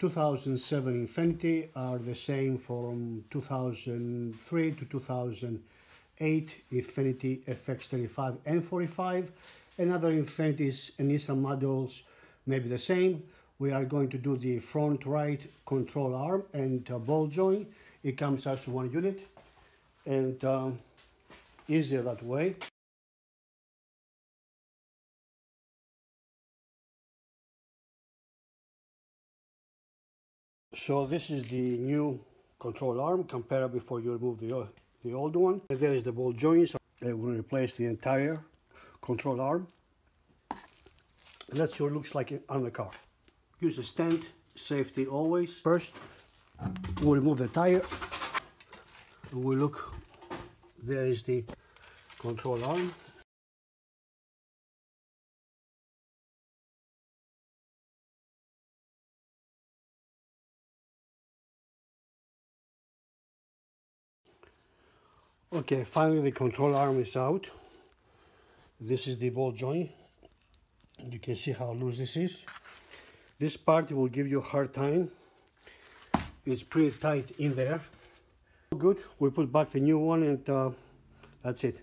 2007 Infiniti are the same from 2003 to 2008 Infiniti FX35 and 45, and other Infinitis and Nissan models may be the same. We are going to do the front right control arm and ball joint. It comes as one unit and easier that way. So this is the new control arm, compare before you remove the old one. And there is the ball joint. So I will replace the entire control arm. And that's what it looks like on the car. Use a stand, safety always. First, we'll remove the tire. We look, there is the control arm. Okay, finally the control arm is out. This is the ball joint. You can see how loose this is. This part will give you a hard time. It's pretty tight in there. Good, we put back the new one and that's it.